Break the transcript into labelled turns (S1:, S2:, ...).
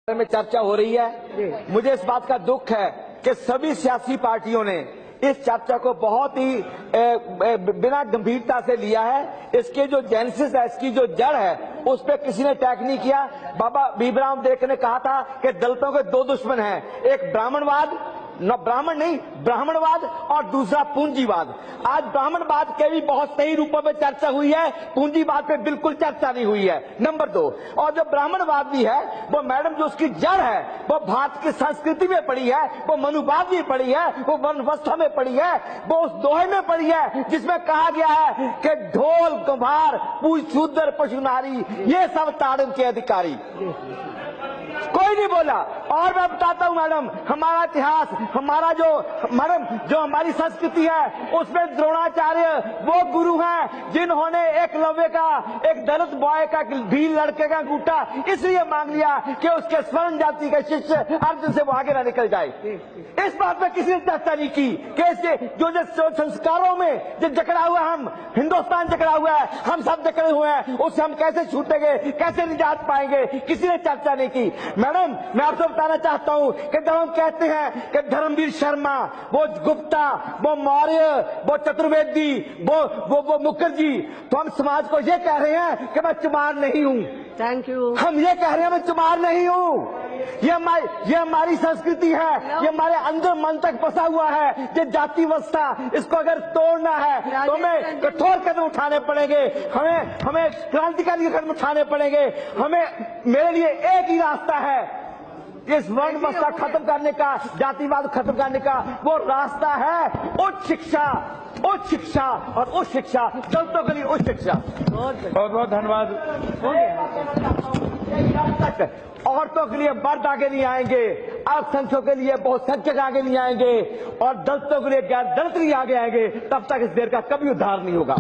S1: में चर्चा हो रही है। मुझे इस बात का दुख है कि सभी सियासी पार्टियों ने इस चर्चा को बहुत ही बिना गंभीरता से लिया है। इसके जो जेनेसिस है, इसकी जो जड़ है, उस पर किसी ने अटैक नहीं किया। बाबा भीमराव अम्बेडकर ने कहा था कि दलितों के दो दुश्मन हैं, एक ब्राह्मणवाद, न ब्राह्मण नहीं ब्राह्मणवाद, और दूसरा पूंजीवाद। आज ब्राह्मणवाद के भी बहुत सही रूपों में चर्चा हुई है, पूंजीवाद पे बिल्कुल चर्चा नहीं हुई है। नंबर 2, और जो ब्राह्मणवाद भी है वो मैडम जो उसकी जड़ है वो भारत की संस्कृति में पड़ी है, वो मनुवाद में पड़ी है, वो वनवस्था में पड़ी है, वो उस दोहे में पड़ी है जिसमें कहा गया है कि ढोल कुम्हार पूज शूद्र पशु नारी ये सब ताड़न के अधिकारी। कोई नहीं बोला। और मैं बताता हूं मैडम, हमारा इतिहास, हमारा जो हमारी संस्कृति है उसमें द्रोणाचार्य वो गुरु हैं जिन्होंने एकलव्य का, एक दलित बॉय का, भील लड़के का अंगूठा इसलिए मांग लिया कि उसके स्वर्ण जाति का शिष्य अर्जुन से वो आगे ना निकल जाए। इस बात पर किसी ने चर्चा नहीं की कि इसके जो संस्कारों में जो जकड़ा हुआ, हम हिंदुस्तान जकड़ा हुआ है, हम सब जकड़े हुए हैं, उससे हम कैसे छूटेंगे, कैसे निजात पाएंगे, किसी ने चर्चा नहीं की। मैडम मैं आपसे बताना चाहता हूं कि जब हम कहते हैं कि धर्मवीर शर्मा, वो गुप्ता, वो मौर्य, वो चतुर्वेदी, वो मुखर्जी, तो हम समाज को ये कह रहे हैं कि मैं चमार नहीं हूं।
S2: Thank you.
S1: हम ये कह रहे हैं मैं चमार नहीं हूं। ये हमारी संस्कृति है, ये हमारे अंदर मन तक बसा हुआ है। ये जाति व्यवस्था, इसको अगर तोड़ना है तो हमें कठोर कदम उठाने पड़ेंगे, हमें क्रांतिकारी कदम उठाने पड़ेंगे। मेरे लिए एक ही रास्ता है, इस वर्ण व्यवस्था खत्म करने का, जातिवाद खत्म करने का। वो रास्ता है उच्च शिक्षा और उच्च शिक्षा, दलितों के लिए उच्च शिक्षा।
S2: बहुत बहुत धन्यवाद।
S1: औरतों के लिए मर्द आगे नहीं आएंगे, अल्पसंख्यकों के लिए बहुसंख्यक आगे नहीं आएंगे, और दलितों के लिए गैर दलित नहीं आगे आएंगे, तब तक इस देश का कभी उद्धार नहीं होगा।